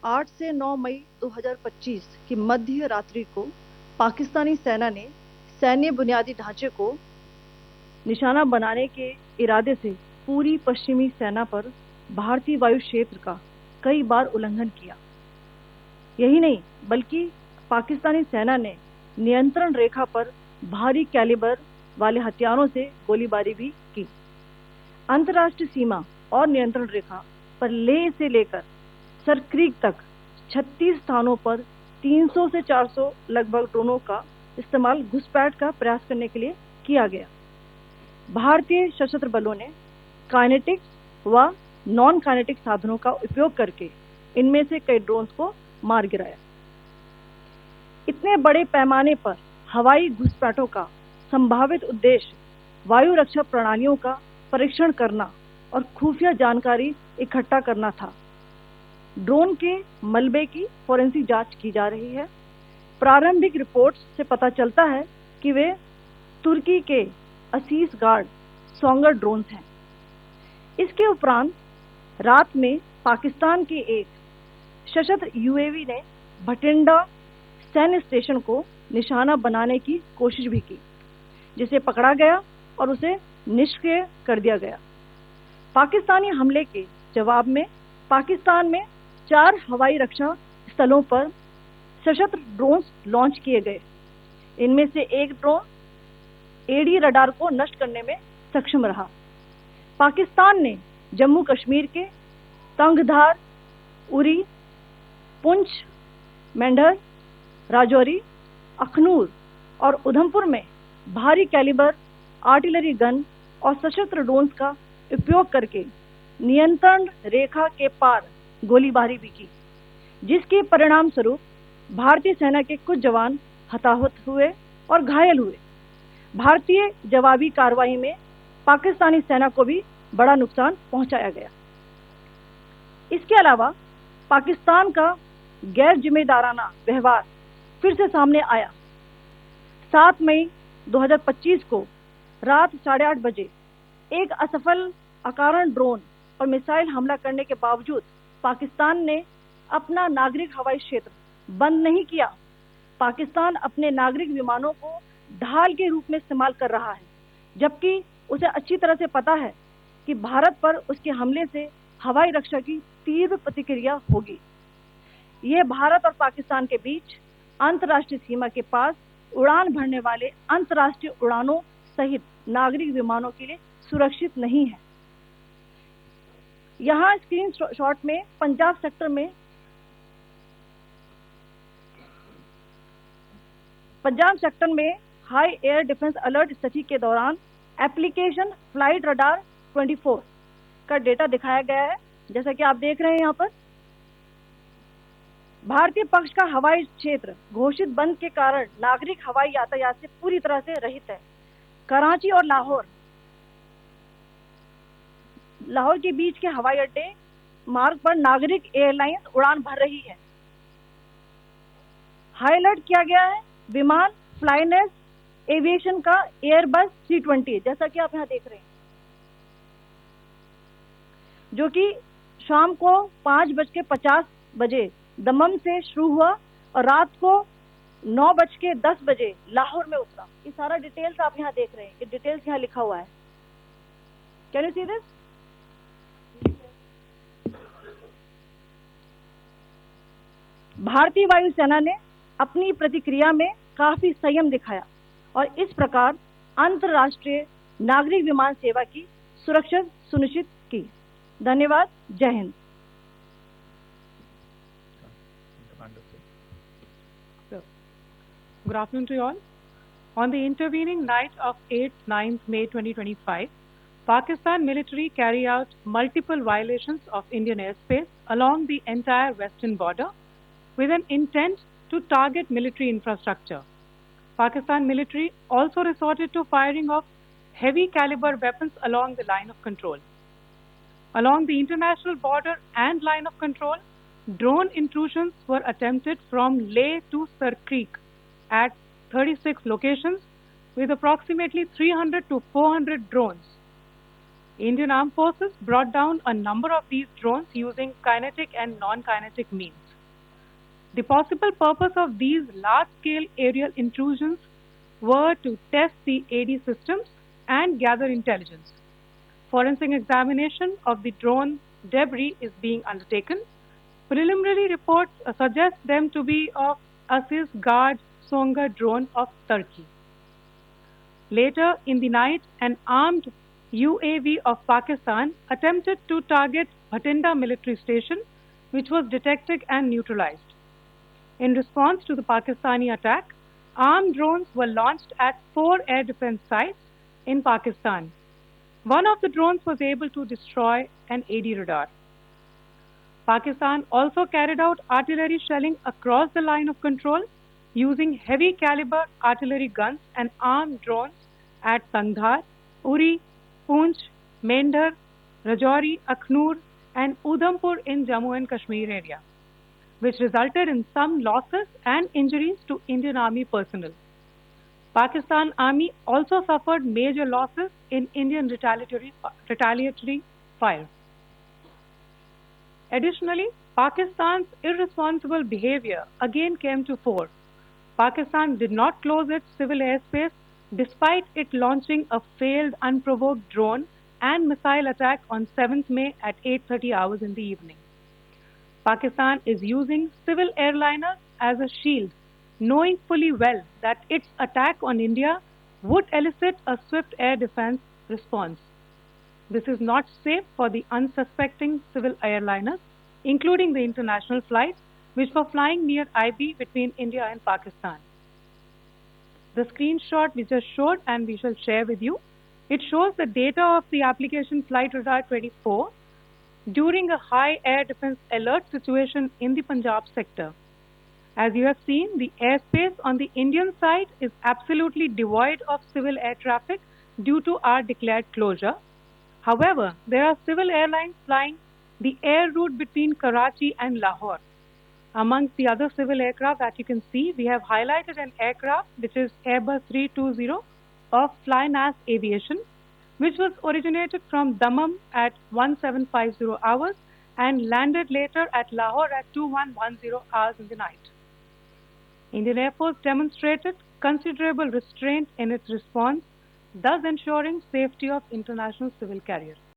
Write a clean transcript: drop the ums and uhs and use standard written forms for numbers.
8 से 9 मई 2025 की मध्य रात्रि को पाकिस्तानी सेना ने सैन्य बुनियादी ढांचे को निशाना बनाने के इरादे से पूरी पश्चिमी सेना पर भारतीय वायु क्षेत्र का कई बार उल्लंघन किया। यही नहीं बल्कि पाकिस्तानी सेना ने नियंत्रण रेखा पर भारी कैलिबर वाले हथियारों से गोलीबारी भी की। अंतर्राष्ट्रीय सीमा और नियंत्रण रेखा पर लेह से लेकर सरक्रीक तक 36 स्थानों पर 300 से 400 लगभग ड्रोनों का इस्तेमाल घुसपैठ का प्रयास करने के लिए किया गया। भारतीय सशस्त्र बलों ने काइनेटिक व नॉन काइनेटिक साधनों का उपयोग करके इनमें से कई ड्रोन्स को मार गिराया। इतने बड़े पैमाने पर हवाई घुसपैठों का संभावित उद्देश्य वायु रक्षा प्रणालियों का परीक्षण करना और खुफिया जानकारी इकट्ठा करना था। ड्रोन के मलबे की फोरेंसिक जांच की जा रही है। प्रारंभिक रिपोर्ट्स से पता चलता है कि वे तुर्की के असीस गार्ड सोंगर ड्रोन्स हैं। इसके उपरांत रात में पाकिस्तान के एक सशस्त्र यूएवी ने भटिंडा सैन्य स्टेशन को निशाना बनाने की कोशिश भी की, जिसे पकड़ा गया और उसे निष्क्रिय कर दिया गया। पाकिस्तानी हमले के जवाब में पाकिस्तान में 4 हवाई रक्षा स्थलों पर सशस्त्र ड्रोन्स लॉन्च किए गए। इनमें से एक ड्रोन एडी रडार को नष्ट करने में सक्षम रहा। पाकिस्तान ने जम्मू कश्मीर के तंगधार, उरी, पुंछ, मेंढर, राजौरी, अखनूर और उधमपुर में भारी कैलिबर आर्टिलरी गन और सशस्त्र ड्रोन्स का उपयोग करके नियंत्रण रेखा के पार गोलीबारी भी की, जिसके परिणाम स्वरूप भारतीय सेना के कुछ जवान हताहत हुए और घायल हुए। भारतीय जवाबी कार्रवाई में पाकिस्तानी सेना को भी बड़ा नुकसान पहुंचाया गया। इसके अलावा पाकिस्तान का गैर जिम्मेदाराना व्यवहार फिर से सामने आया। 7 मई 2025 को रात 8:30 बजे एक असफल अकारण ड्रोन और मिसाइल हमला करने के बावजूद पाकिस्तान ने अपना नागरिक हवाई क्षेत्र बंद नहीं किया। पाकिस्तान अपने नागरिक विमानों को ढाल के रूप में इस्तेमाल कर रहा है, जबकि उसे अच्छी तरह से पता है कि भारत पर उसके हमले से हवाई रक्षा की तीव्र प्रतिक्रिया होगी। यह भारत और पाकिस्तान के बीच अंतर्राष्ट्रीय सीमा के पास उड़ान भरने वाले अंतर्राष्ट्रीय उड़ानों सहित नागरिक विमानों के लिए सुरक्षित नहीं है। यहाँ स्क्रीन शॉट में पंजाब सेक्टर में हाई एयर डिफेंस अलर्ट स्थिति के दौरान एप्लीकेशन फ्लाइट रडार 24 का डेटा दिखाया गया है। जैसा कि आप देख रहे हैं, यहाँ पर भारतीय पक्ष का हवाई क्षेत्र घोषित बंद के कारण नागरिक हवाई यातायात से पूरी तरह से रहित है। कराची और लाहौर के बीच के हवाई अड्डे मार्ग पर नागरिक एयरलाइंस उड़ान भर रही है। हाईलाइट किया गया है विमान फ्लाइनेस एविएशन का एयरबस 320, जैसा कि आप यहाँ देख रहे हैं, जो कि शाम को 5:50 बजे दमम से शुरू हुआ और रात को 9:10 बजे लाहौर में उतरा। ये सारा डिटेल्स आप यहाँ देख रहे हैं। ये डिटेल्स यहाँ लिखा हुआ है। Can you see this? भारतीय वायुसेना ने अपनी प्रतिक्रिया में काफी संयम दिखाया और इस प्रकार अंतर्राष्ट्रीय नागरिक विमान सेवा की सुरक्षा सुनिश्चित की। धन्यवाद। जय Hind. Good afternoon to you all. On the intervening night of 8-9 May 2025, Pakistan military carried out multiple violations of Indian airspace along the entire western border with an intent to target military infrastructure. Pakistan military also resorted to firing of heavy caliber weapons along the line of control. Along the international border and line of control, drone intrusions were attempted from Leh to Sarkreek at 36 locations with approximately 300 to 400 drones. Indian Armed Forces brought down a number of these drones using kinetic and non-kinetic means. The possible purpose of these large-scale aerial intrusions were to test the AD systems and gather intelligence. Forensic examination of the drone debris is being undertaken. Preliminary reports suggest them to be of Aziz Guard Songa drone of Turkey. Later in the night, an armed UAV of Pakistan attempted to target Bhatinda military station, which was detected and neutralized. In response to the Pakistani attack, armed drones were launched at 4 air defense sites in Pakistan. One of the drones was able to destroy an AD radar. Pakistan also carried out artillery shelling across the line of control using heavy caliber artillery guns and armed drones at Tangdhar, Uri, Poonch, Mendhar, Rajouri, Akhnur and Udhampur in Jammu and Kashmir area, which resulted in some losses and injuries to Indian Army personnel. Pakistan Army also suffered major losses in Indian retaliatory fire. Additionally, Pakistan's irresponsible behavior again came to fore. Pakistan did not close its civil airspace despite it launching a failed unprovoked drone and missile attack on 7th May at 8:30 hours in the evening. Pakistan is using civil airliners as a shield, knowing fully well that its attack on India would elicit a swift air defense response. This is not safe for the unsuspecting civil airliners, including the international flights, which were flying near IB between India and Pakistan. The screenshot we just showed and we shall share with you, it shows the data of the application Flight Radar 24 during a high air defense alert situation in the Punjab sector. As you have seen, the airspace on the Indian side is absolutely devoid of civil air traffic due to our declared closure. However, there are civil airlines flying the air route between Karachi and Lahore. Amongst the other civil aircraft that you can see, we have highlighted an aircraft which is Airbus 320 of Flynas Aviation, which was originated from Dammam at 1750 hours and landed later at Lahore at 2110 hours in the night. Indian Air Force demonstrated considerable restraint in its response, thus ensuring safety of international civil carriers.